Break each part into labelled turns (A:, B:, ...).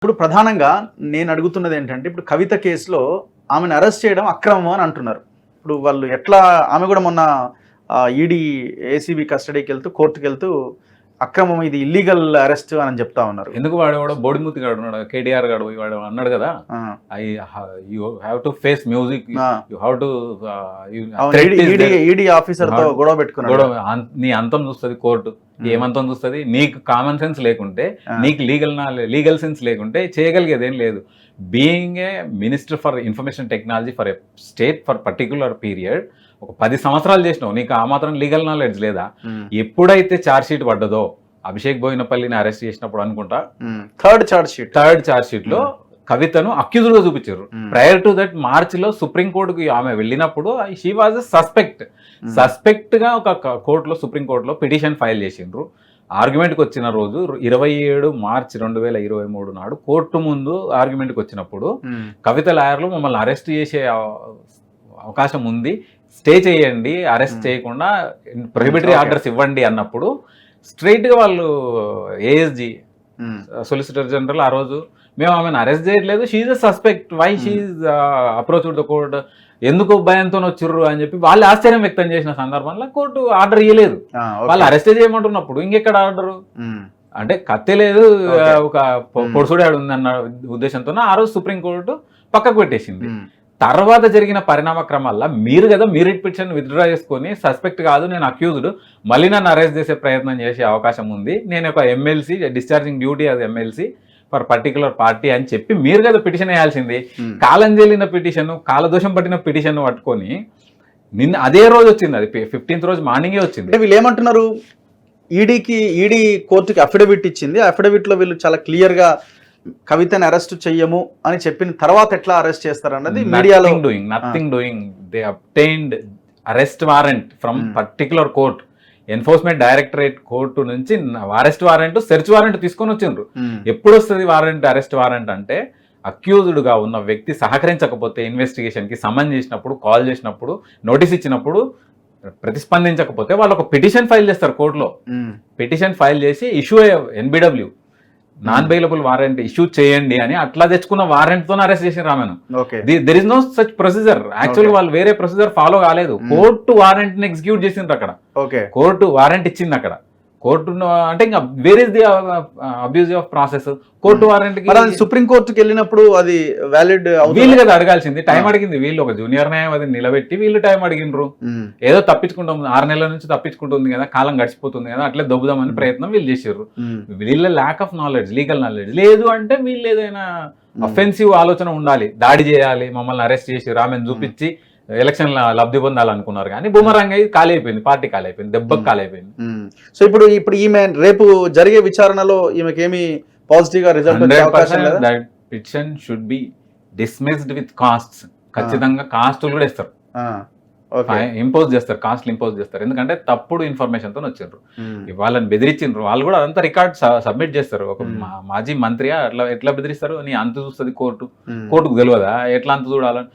A: ఇప్పుడు ప్రధానంగా నేను అడుగుతున్నది ఏంటంటే, ఇప్పుడు కవిత కేసులో ఆమెను అరెస్ట్ చేయడం అక్రమం అని అంటున్నారు. ఇప్పుడు వాళ్ళు ఎట్లా, ఆమె కూడా మొన్న ఈడీ ఏసీబీ కస్టడీకి వెళ్తూ కోర్టుకి వెళ్తూ అక్రమం, ఇది ఇల్లీగల్ అరెస్ట్ అని చెప్తా ఉన్నారు.
B: ఎందుకు వాడు బోడిమూతి గాడు ఉన్నాడు, కేటీఆర్ గాడు వాడు అన్నాడు కదా, you have to face music, you have to
A: ED officer తో గొడవ పెట్టుకున్నాడు.
B: నీ అంతం చూస్తుంది కోర్టు, ఏమంతం చూస్తుంది, నీకు కామన్ సెన్స్ లేకుంటే, నీకు లీగల్ సెన్స్ లేకుంటే చేయగలిగేది ఏం లేదు. Being a minister for information technology for a state for particular period, ఒక 10 సంవత్సరాలు చేసినావు, నీకు ఆ మాత్రం లీగల్ నాలెడ్జ్ లేదా? ఎప్పుడైతే ఛార్జ్ షీట్ పడ్డదో, అభిషేక్ బోయినపల్లిని అరెస్ట్ చేసినప్పుడు అనుకుంటా, థర్డ్ ఛార్జ్ షీట్ లో కవితను అక్యూజ్డ్ గా చూపించారు. ప్రయర్ టు దట్ మార్చ్ లో సుప్రీంకోర్టుకి ఆమె వెళ్ళినప్పుడు షీ వాజ్ సస్పెక్ట్ గా ఒక కోర్టులో, సుప్రీంకోర్టులో పిటిషన్ ఫైల్ చేసిండ్రు. ఆర్గ్యుమెంట్కి వచ్చిన రోజు 27 మార్చ్ 2023 నాడు కోర్టు ముందు ఆర్గ్యుమెంట్కి వచ్చినప్పుడు కవిత లాయర్లు మమ్మల్ని అరెస్ట్ చేసే అవకాశం ఉంది, స్టే చేయండి, అరెస్ట్ చేయకుండా ప్రొహిబిటరీ ఆర్డర్స్ ఇవ్వండి అన్నప్పుడు స్ట్రైట్ గా వాళ్ళు ఏఎస్జీ సొలిసిటర్ జనరల్ ఆ రోజు, మేము ఆమెను అరెస్ట్ చేయట్లేదు, she's suspect, why she's approach the court, ఎందుకు భయంతో వచ్చిర్రు అని చెప్పి వాళ్ళు ఆశ్చర్యం వ్యక్తం చేసిన సందర్భంలో కోర్టు ఆర్డర్ ఇవ్వలేదు. వాళ్ళు అరెస్ట్ చేయమంటున్నప్పుడు ఇంకెక్కడ ఆర్డర్? అంటే కత్తి లేదు, ఒక పొడుసుడాడు ఉందన్న ఉద్దేశంతో ఆ రోజు సుప్రీంకోర్టు పక్కకు పెట్టేసింది. తర్వాత జరిగిన పరిణామ క్రమాల్లో మీరు రిట్ పిటిషన్ విత్డ్రా చేసుకొని, సస్పెక్ట్ కాదు నేను అక్యూజ్డ్, మళ్ళీ నన్ను అరెస్ట్ చేసే ప్రయత్నం చేసే అవకాశం ఉంది, నేను ఒక MLC discharging duty as MLC for particular party అని చెప్పి మీరు పిటిషన్ వేయాల్సింది. కాలం చెల్లిన పిటిషన్, కాలదోషం పట్టిన పిటిషన్ పట్టుకొని నిన్న అదే రోజు వచ్చింది, అది 15th రోజు మార్నింగే వచ్చింది.
A: వీళ్ళు ఏమంటున్నారు, ఈడీ కోర్టుకి అఫిడవిట్ ఇచ్చింది, అఫిడవిట్ లో వీళ్ళు చాలా క్లియర్ గా కవితని అరెస్ట్ చెయ్యము అని చెప్పిన తర్వాత ఎట్లా అరెస్ట్ చేస్తారు అన్నది మీడియాలో.
B: Nothing doing, they obtained arrest warrant from particular court, enforcement directorate court నుంచి అరెస్ట్ వారెంట్, సెర్చ్ వారెంట్ తీసుకొని వచ్చిండ్రు. ఎప్పుడు వస్తుంది వారెంట్, అరెస్ట్ వారెంట్ అంటే అక్యూజ్డ్ గా ఉన్న వ్యక్తి సహకరించకపోతే, ఇన్వెస్టిగేషన్ కి సమన్ చేసినప్పుడు, కాల్ చేసినప్పుడు, నోటీస్ ఇచ్చినప్పుడు ప్రతిస్పందించకపోతే వాళ్ళు ఒక పిటిషన్ ఫైల్ చేస్తారు కోర్టులో. పిటిషన్ ఫైల్ చేసి issue NBW non bailable warrant issue చేయండి అని, అట్లా తెచ్చుకున్న వారెంట్ తో అరెస్ట్ చేసిన రామెను. There is no such procedure. Actually వాళ్ళు వేరే ప్రొసీజర్ ఫాలో కాలేదు, కోర్టు వారెంట్ ని ఎగ్జిక్యూట్ చేసిండ్రు అక్కడ, కోర్టు వారెంట్ ఇచ్చింది అక్కడ. కోర్టు అంటే ఇంకా where is the abuse of process? Court warrant
A: supreme కోర్టుకి వెళ్ళినప్పుడు అది వ్యాలిడ్
B: వీళ్ళు కదా అడగాల్సింది, టైం అడిగింది వీళ్ళు, ఒక జూనియర్ న్యాయవాదిని నిలబెట్టి వీళ్ళు టైం అడిగినరు. ఏదో తప్పించుకుంటాం, 6 నెలల నుంచి తప్పించుకుంటుంది కదా, కాలం గడిచిపోతుంది కదా, అట్లే దొబ్బుదామని ప్రయత్నం వీళ్ళు చేసారు. వీళ్ళ lack of knowledge, legal knowledge లేదు. అంటే వీళ్ళు ఏదైనా అఫెన్సివ్ ఆలోచన ఉండాలి, దాడి చేయాలి, మమ్మల్ని అరెస్ట్ చేసి రామెను చూపించి ఎలక్షన్ లబ్ధి పొందాలనుకున్నారు, కానీ బూమరంగ్ అయ్యి ఖాళీ అయిపోయింది, పార్టీ ఖాళీ అయిపోయింది, దెబ్బకి ఖాళీ అయిపోయింది.
A: సో ఇప్పుడు ఈమె రేపు జరిగే విచారణలో ఈమెకి ఏమి పాజిటివ్ గా రిజల్ట్ వచ్చే అవకాశం లేదా?
B: That petition should be dismissed with costs. ఖచ్చితంగా కాస్టులు కూడా ఇస్తారు, ఇంపోజ్ చేస్తారు, కాస్ట్లు ఇంపోజ్ చేస్తారు. ఎందుకంటే తప్పుడు ఇన్ఫర్మేషన్ తో వచ్చిండ్రు, వాళ్ళని బెదిరించిండ్రు. వాళ్ళు కూడా అదంతా రికార్డ్ సబ్మిట్ చేస్తారు. ఒక మాజీ మంత్రి అట్లా ఎట్లా బెదిరిస్తారు, నీ అంత చూస్తుంది కోర్టుకు తెలియదా ఎట్లా అంత చూడాలని?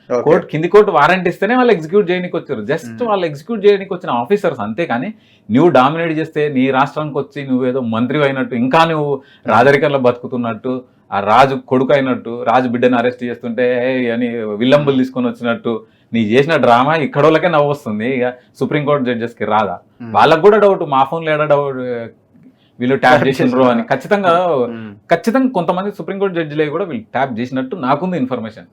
B: కింది కోర్టు వారెంట్ ఇస్తేనే వాళ్ళు ఎగ్జిక్యూట్ చేయడానికి వచ్చారు. జస్ట్ వాళ్ళు ఎగ్జిక్యూట్ చేయడానికి వచ్చిన ఆఫీసర్స్ అంతే. కానీ నువ్వు డామినేట్ చేస్తే, నీ రాష్ట్రానికి వచ్చి నువ్వేదో మంత్రి అయినట్టు, ఇంకా నువ్వు రాజరికంలో బతుకుతున్నట్టు, ఆ రాజు కొడుకు అయినట్టు, రాజు బిడ్డను అరెస్ట్ చేస్తుంటే అని విల్లంబులు తీసుకొని వచ్చినట్టు నీ చేసిన డ్రామా ఇక్కడోళ్ళకే నవ్వు వస్తుంది, ఇక సుప్రీంకోర్టు జడ్జెస్ కి రాదా? వాళ్ళకు కూడా డౌట్, మా ఫోన్లో ఏడా డౌట్, వీళ్ళు ట్యాప్ చేసినారు అని. ఖచ్చితంగా కొంతమంది సుప్రీంకోర్టు జడ్జిలే కూడా వీళ్ళు ట్యాప్ చేసినట్టు నాకుంది ఇన్ఫర్మేషన్.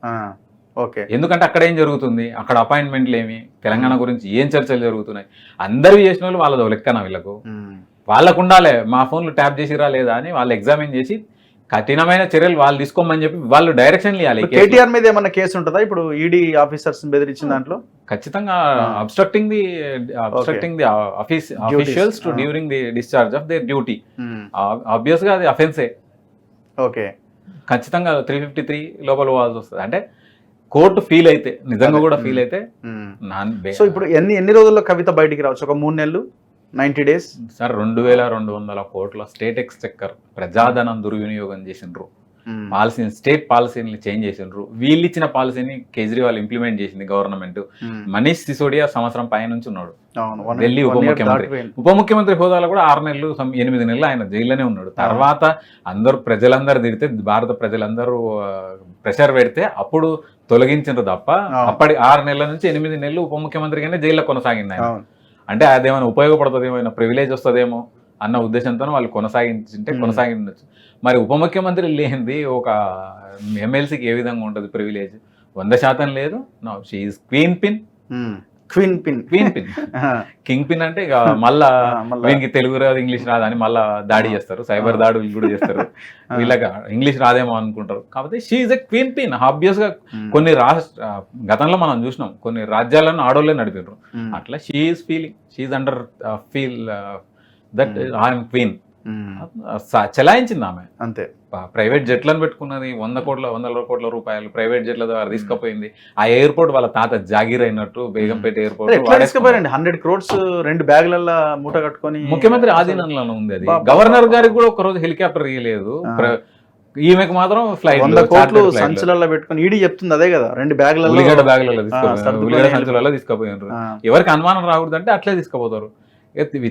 B: ఎందుకంటే అక్కడ ఏం జరుగుతుంది, అక్కడ అపాయింట్మెంట్లు ఏమి, తెలంగాణ గురించి ఏం చర్చలు జరుగుతున్నాయి, అందరూ చేసిన వాళ్ళు వాళ్ళదో లెక్కన వీళ్ళకు, వాళ్ళకు ఉండాలి మా ఫోన్లు ట్యాప్ చేసిరా లేదా అని వాళ్ళు ఎగ్జామిన్ చేసి కఠినమైన చర్యలు వాళ్ళు తీసుకోమని చెప్పి వాళ్ళు డైరెక్షన్ ఇవ్వాలి.
A: కేటీఆర్ మీద ఏమన్నా కేసు ఉంటుందా ఇప్పుడు ఈడీ ఆఫీసర్స్ బెదిరించిన దాంట్లో?
B: ఖచ్చితంగా obstructing the officials to during the discharge of their duty, obvious గా అది అఫెన్సే. ఖచ్చితంగా 353 లోపల పోవాల్సి వస్తుంది. అంటే కోర్టు ఫీల్ అయితే, నిజంగా కూడా ఫీల్ అయితే.
A: సో ఇప్పుడు ఎన్ని రోజుల్లో కవిత బయటికి రావచ్చు? ఒక 3 నెలలు, 90 days
B: సార్. 2200 కోట్ల స్టేట్ ఎక్స్చెక్కర్ ప్రజాధనం దుర్వినియోగం చేసిండ్రు. పాలసీని, స్టేట్ పాలసీని చేంజ్ చేసిండ్రు. వీళ్ళు ఇచ్చిన పాలసీని కేజ్రీవాల్ ఇంప్లిమెంట్ చేసింది గవర్నమెంట్. మనీష్ సిసోడియా సంవత్సరం పై నుంచి ఉన్నాడు ఢిల్లీ ఉప ముఖ్యమంత్రి హోదాలో కూడా 6 నెలలు 8 నెలలు ఆయన జైల్లోనే ఉన్నాడు. తర్వాత ప్రజలందరూ తిడితే, భారత ప్రజలందరూ ప్రెషర్ పెడితే అప్పుడు తొలగించారు తప్ప అప్పటి 6 నెలల నుంచి 8 నెలలు ఉప ముఖ్యమంత్రిగానే జైల్లో కొనసాగింది ఆయన. అంటే అదేమైనా ఉపయోగపడుతుందేమో, ఏమైనా ప్రివిలేజ్ వస్తుందేమో అన్న ఉద్దేశంతో వాళ్ళు కొనసాగించు. మరి ఉప ముఖ్యమంత్రి లేనిది ఒక ఎమ్మెల్సీకి ఏ విధంగా ఉంటుంది ప్రివిలేజ్? 100% లేదు. She's queenpin. Kingpin అంటే ఇక మళ్ళా వీనికి తెలుగు రాదు, ఇంగ్లీష్ రాదు అని మళ్ళా దాడి చేస్తారు, సైబర్ దాడులు కూడా చేస్తారు. వీళ్ళకి ఇంగ్లీష్ రాదేమో అనుకుంటారు. కాబట్టి she's a queenpin. Obvious గా కొన్ని గతంలో మనం చూసినాం, కొన్ని రాజ్యాలను ఆడోళ్ళే నడిపారు. అట్లా she is feeling, she is under feel that I'm queen. చెలాయించింది ఆమె అంతే. ప్రైవేట్ జెట్లను పెట్టుకున్నది, 100 కోట్ల రూపాయలు ప్రైవేట్ జెట్ల ద్వారా తీసుకుపోయింది. ఆ ఎయిర్పోర్ట్ వాళ్ళ తాత జాగీర్ అయినట్టు బేగంపేట ఎయిర్పోర్ట్
A: 100 crores 2 బ్యాగులలో మూట కట్టుకొని
B: ముఖ్యమంత్రి ఆధీనంలో ఉంది. అది గవర్నర్ గారికి కూడా ఒక రోజు హెలికాప్టర్ ఇవ్వలేదు. ఈమెకు మాత్రం ఫ్లైట్
A: 100 కోట్లు సంచులలో పెట్టుకుని ఈడీ చెప్తుంది అదే కదా, 2 బ్యాగులలో
B: ఉల్లిగడ్డ సంచులలో తీసుకుపోయినారు. ఎవరికి అనుమానం రాకూడదు అంటే అట్లే తీసుకుపోతారు.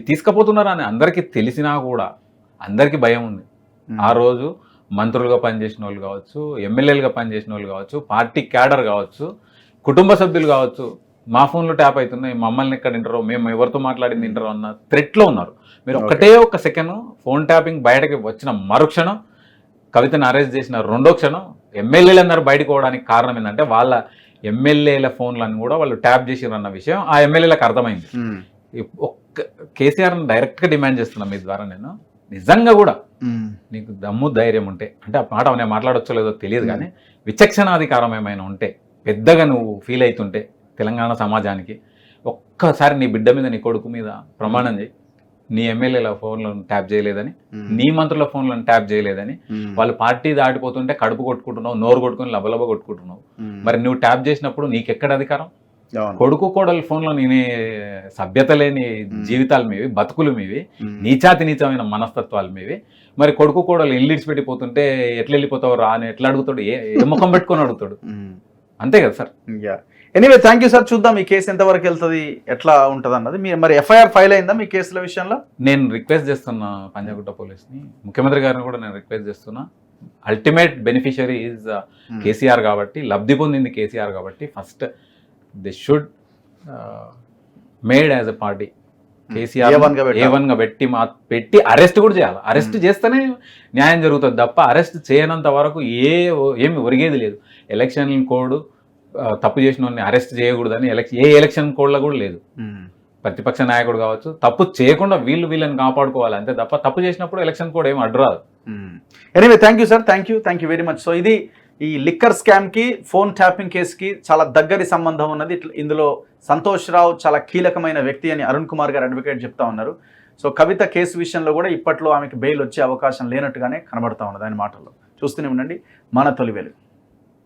B: తీసుకుపోతున్నారు అని అందరికీ తెలిసినా కూడా అందరికీ భయం ఉంది. ఆ రోజు మంత్రులుగా పనిచేసిన వాళ్ళు కావచ్చు, ఎమ్మెల్యేలుగా పనిచేసిన వాళ్ళు కావచ్చు, పార్టీ క్యాడర్ కావచ్చు, కుటుంబ సభ్యులు కావచ్చు, మా ఫోన్లు ట్యాప్ అవుతున్నాయి, మమ్మల్ని ఎక్కడ వింటారో, మేము ఎవరితో మాట్లాడింది వింటారో అన్న థ్రెట్లో ఉన్నారు. మీరు ఒక్క సెకండ్ ఫోన్ ట్యాపింగ్ బయటకి వచ్చిన మరుక్షణం, కవితను అరెస్ట్ చేసిన 2వ క్షణం ఎమ్మెల్యేలు అందరూ బయటకు పోవడానికి కారణం ఏంటంటే వాళ్ళ ఎమ్మెల్యేల ఫోన్లను కూడా వాళ్ళు ట్యాప్ చేసిరన్న విషయం ఆ ఎమ్మెల్యేలకు అర్థమైంది. కేసీఆర్ని డైరెక్ట్గా డిమాండ్ చేస్తున్నాం మీ ద్వారా, నేను నిజంగా కూడా నీకు దమ్ము ధైర్యం ఉంటే, అంటే ఆ మాట నేను మాట్లాడొచ్చో లేదో తెలియదు కానీ విచక్షణాధికారం ఏమైనా ఉంటే, పెద్దగా నువ్వు ఫీల్ అవుతుంటే తెలంగాణ సమాజానికి ఒక్కసారి నీ బిడ్డ మీద, నీ కొడుకు మీద ప్రమాణం చేయి. నీ ఎమ్మెల్యేల ఫోన్లను ట్యాప్ చేయలేదని, నీ మంత్రుల ఫోన్లను ట్యాప్ చేయలేదని, వాళ్ళు పార్టీ దాటిపోతుంటే కడుపు కొట్టుకుంటున్నావు, నోరు కొట్టుకుని లబలబ కొట్టుకుంటున్నావు. మరి నువ్వు ట్యాప్ చేసినప్పుడు నీకెక్కడ అధికారం? కొడుకు కోడలు ఫోన్లో నేనే సభ్యత లేని జీవితాలు మీవి, బతుకులు మీవి, నీచమైన మనస్తత్వాలు మీవి. మరి కొడుకు కోడలు ఇల్లు ఇడిచిపెట్టిపోతుంటే ఎట్లా వెళ్ళిపోతావు రా అని ఎట్లా అడుగుతాడు? ఏ ముఖం పెట్టుకొని అడుగుతాడు? అంతే కదా sir.
A: Anyway thank you sir. చూద్దాం ఈ కేసు ఎంతవరకు వెళ్తుంది, ఎట్లా ఉంటుంది అన్నది. మరి ఎఫ్ఐఆర్ ఫైల్ అయిందా మీ కేసుల విషయంలో?
B: నేను రిక్వెస్ట్ చేస్తున్నా పంజాగుట్ట పోలీస్ని, ముఖ్యమంత్రి గారిని కూడా నేను రిక్వెస్ట్ చేస్తున్నా. అల్టిమేట్ బెనిఫిషియరీ ఈజ్ కేసీఆర్ కాబట్టి, లబ్ధి పొందింది కేసీఆర్ కాబట్టి first they should made as a party KCR A1 గా పెట్టి అరెస్ట్ కూడా చేయాలి. అరెస్ట్ చేస్తేనే న్యాయం జరుగుతుంది తప్ప అరెస్ట్ చేయనంత వరకు ఏమి ఒరిగేది లేదు. ఎలక్షన్ కోడ్ తప్పు చేసిన వాడిని అరెస్ట్ చేయకూడదని ఎలక్షన్ కోడ్లో కూడా లేదు. ప్రతిపక్ష నాయకుడు కావచ్చు, తప్పు చేయకుండా వీళ్ళని కాపాడుకోవాలి అంతే తప్ప తప్పు చేసినప్పుడు ఎలక్షన్ కోడ్ ఏమి అడ్డు రాదు.
A: Anyway thank you sir, thank you very much. So ఇది ఈ లిక్కర్ స్కామ్కి, ఫోన్ ట్యాపింగ్ కేసుకి చాలా దగ్గరి సంబంధం ఉన్నది. ఇందులో సంతోష్ రావు చాలా కీలకమైన వ్యక్తి అని అరుణ్ కుమార్ గారు అడ్వకేట్ చెప్తా ఉన్నారు. సో కవిత కేసు విషయంలో కూడా ఇప్పట్లో ఆమెకి బెయిల్ వచ్చే అవకాశం లేనట్టుగానే కనబడతా ఉన్నది ఆయన మాటల్లో. చూస్తూనే ఉండండి మన తొలి వెలుగు.